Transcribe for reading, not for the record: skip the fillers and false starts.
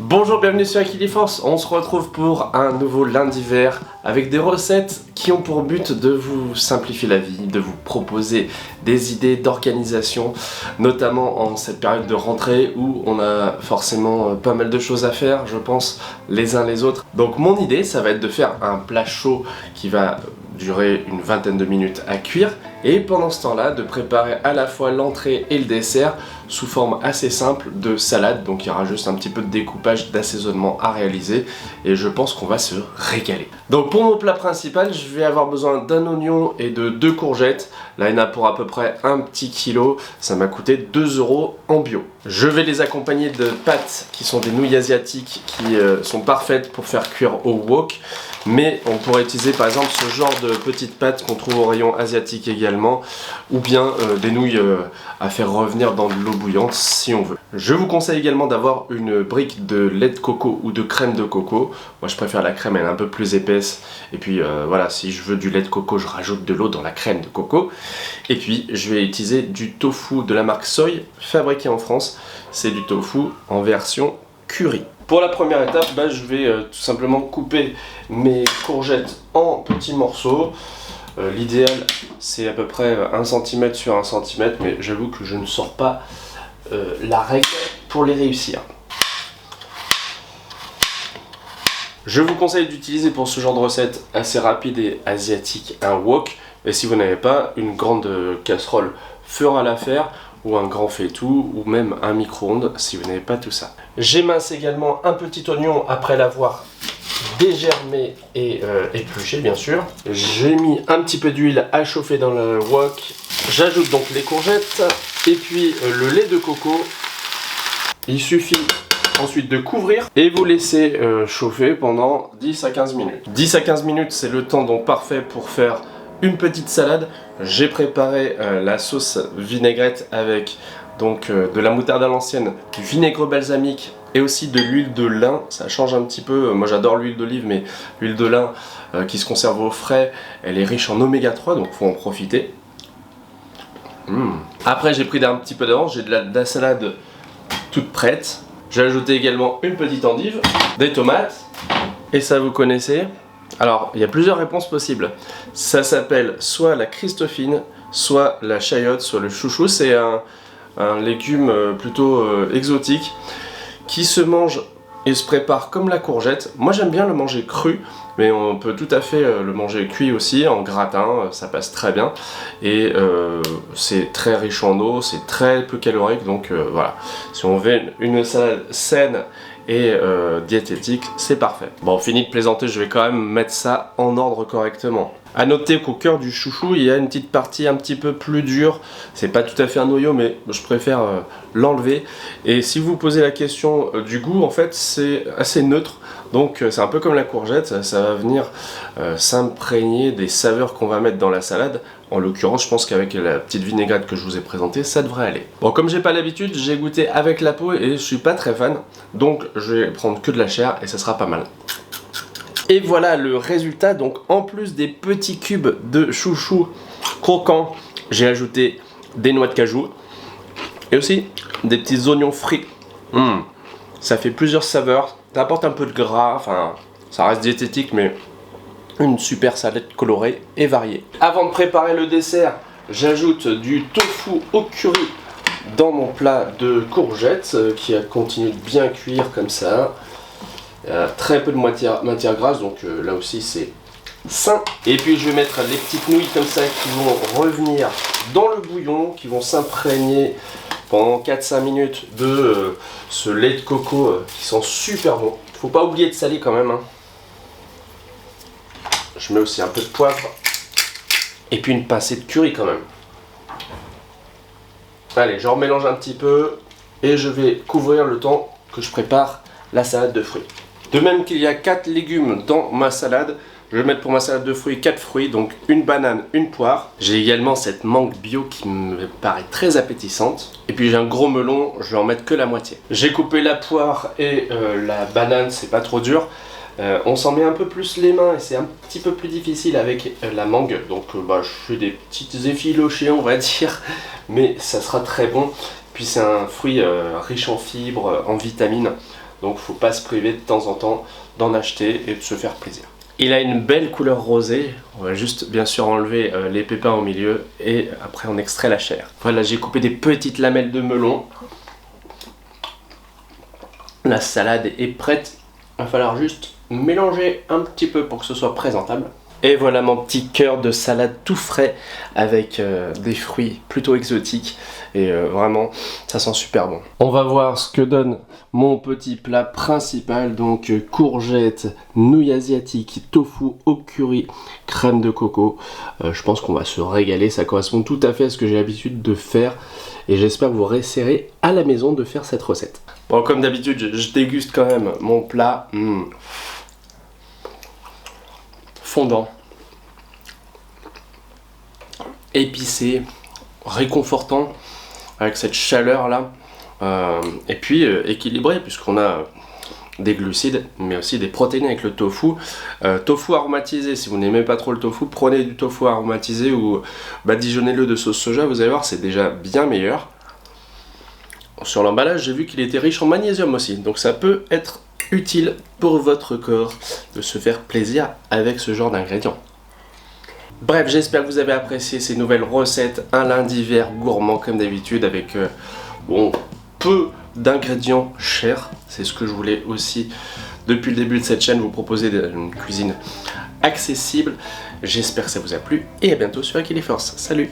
Bonjour, bienvenue sur Equiliforce. On se retrouve pour un nouveau lundi vert avec des recettes qui ont pour but de vous simplifier la vie, de vous proposer des idées d'organisation, notamment en cette période de rentrée où on a forcément pas mal de choses à faire, je pense, les uns les autres. Donc mon idée, ça va être de faire un plat chaud qui va durer une vingtaine de minutes à cuire et pendant ce temps-là de préparer à la fois l'entrée et le dessert sous forme assez simple de salade. Donc il y aura juste un petit peu de découpage, d'assaisonnement à réaliser et je pense qu'on va se régaler. Donc pour mon plat principal, je vais avoir besoin d'un oignon et de 2 courgettes. Là il y en a pour à peu près un petit kilo, ça m'a coûté 2 € en bio. Je vais les accompagner de pâtes qui sont des nouilles asiatiques qui sont parfaites pour faire cuire au wok. Mais on pourrait utiliser par exemple ce genre de petites pâtes qu'on trouve au rayon asiatique également, ou bien des nouilles à faire revenir dans de l'eau bouillante si on veut. Je vous conseille également d'avoir une brique de lait de coco ou de crème de coco. Moi je préfère la crème, elle est un peu plus épaisse. Et puis voilà, si je veux du lait de coco, je rajoute de l'eau dans la crème de coco. Et puis je vais utiliser du tofu de la marque Soy, fabriqué en France. C'est du tofu en version curry. Pour la première étape, je vais tout simplement couper mes courgettes en petits morceaux. L'idéal c'est à peu près 1 cm sur 1 cm, mais j'avoue que je ne sors pas la règle pour les réussir. Je vous conseille d'utiliser pour ce genre de recette assez rapide et asiatique un wok. Et si vous n'avez pas, une grande casserole fera l'affaire, ou un grand faitout, ou même un micro-ondes si vous n'avez pas tout ça. J'émince également un petit oignon après l'avoir dégermé et épluché bien sûr. J'ai mis un petit peu d'huile à chauffer dans le wok. J'ajoute donc les courgettes et puis le lait de coco. Il suffit ensuite de couvrir et vous laisser chauffer pendant 10 à 15 minutes. 10 à 15 minutes, c'est le temps donc parfait pour faire une petite salade. J'ai préparé la sauce vinaigrette avec donc de la moutarde à l'ancienne, du vinaigre balsamique et aussi de l'huile de lin. Ça change un petit peu, moi j'adore l'huile d'olive, mais l'huile de lin qui se conserve au frais, elle est riche en oméga 3, donc faut en profiter. Après j'ai pris un petit peu d'avance, j'ai de la salade toute prête. J'ai ajouté également une petite endive, des tomates, et ça vous connaissez. Alors, il y a plusieurs réponses possibles. Ça s'appelle soit la Christophine, soit la chayote, soit le chouchou. C'est un légume plutôt exotique qui se mange et se prépare comme la courgette. Moi j'aime bien le manger cru, mais on peut tout à fait le manger cuit aussi, en gratin, ça passe très bien. Et c'est très riche en eau, c'est très peu calorique, donc voilà. Si on veut une salade saine et diététique, c'est parfait. Bon, fini de plaisanter, je vais quand même mettre ça en ordre correctement. A noter qu'au cœur du chouchou, il y a une petite partie un petit peu plus dure. C'est pas tout à fait un noyau, mais je préfère l'enlever. Et si vous vous posez la question du goût, en fait, c'est assez neutre. Donc c'est un peu comme la courgette, ça va venir s'imprégner des saveurs qu'on va mettre dans la salade. En l'occurrence, je pense qu'avec la petite vinaigrette que je vous ai présentée, ça devrait aller. Bon, comme j'ai pas l'habitude, j'ai goûté avec la peau et je suis pas très fan. Donc je vais prendre que de la chair et ça sera pas mal. Et voilà le résultat. Donc en plus des petits cubes de chouchou croquants, j'ai ajouté des noix de cajou et aussi des petits oignons frits. Ça fait plusieurs saveurs, ça apporte un peu de gras, enfin ça reste diététique, mais une super salade colorée et variée. Avant de préparer le dessert, j'ajoute du tofu au curry dans mon plat de courgettes qui a continué de bien cuire comme ça. Il y a très peu de matière grasse, donc là aussi c'est sain. Et puis je vais mettre les petites nouilles comme ça qui vont revenir dans le bouillon, qui vont s'imprégner pendant 4-5 minutes de ce lait de coco qui sent super bon. Faut pas oublier de saler quand même, hein. Je mets aussi un peu de poivre et puis une pincée de curry quand même. Allez, je remélange un petit peu et je vais couvrir le temps que je prépare la salade de fruits. De même qu'il y a 4 légumes dans ma salade, je vais mettre pour ma salade de fruits 4 fruits, donc une banane, une poire. J'ai également cette mangue bio qui me paraît très appétissante. Et puis j'ai un gros melon, je vais en mettre que la moitié. J'ai coupé la poire et la banane, c'est pas trop dur. On s'en met un peu plus les mains et c'est un petit peu plus difficile avec la mangue. Donc je fais des petites effilochées on va dire, mais ça sera très bon. Puis c'est un fruit riche en fibres, en vitamines. donc faut pas se priver de temps en temps d'en acheter et de se faire plaisir. Il a une belle couleur rosée, on va juste bien sûr enlever les pépins au milieu et après on extrait la chair. Voilà, j'ai coupé des petites lamelles de melon. La salade est prête, il va falloir juste mélanger un petit peu pour que ce soit présentable. Et voilà mon petit cœur de salade tout frais avec des fruits plutôt exotiques et vraiment ça sent super bon. On va voir ce que donne mon petit plat principal, donc courgettes, nouilles asiatiques, tofu au curry, crème de coco. Je pense qu'on va se régaler, ça correspond tout à fait à ce que j'ai l'habitude de faire et j'espère vous réessayer à la maison de faire cette recette. Bon, comme d'habitude je déguste quand même mon plat. Fondant, épicé, réconfortant avec cette chaleur là et puis équilibré puisqu'on a des glucides mais aussi des protéines avec le tofu. Tofu aromatisé, si vous n'aimez pas trop le tofu, prenez du tofu aromatisé ou badigeonnez-le de sauce soja, vous allez voir c'est déjà bien meilleur. Sur l'emballage j'ai vu qu'il était riche en magnésium aussi, donc ça peut être utile pour votre corps de se faire plaisir avec ce genre d'ingrédients. Bref, j'espère que vous avez apprécié ces nouvelles recettes, un lundi vert gourmand comme d'habitude avec bon, peu d'ingrédients chers. C'est ce que je voulais aussi depuis le début de cette chaîne, vous proposer une cuisine accessible. J'espère que ça vous a plu et à bientôt sur Aquiliforce. Salut!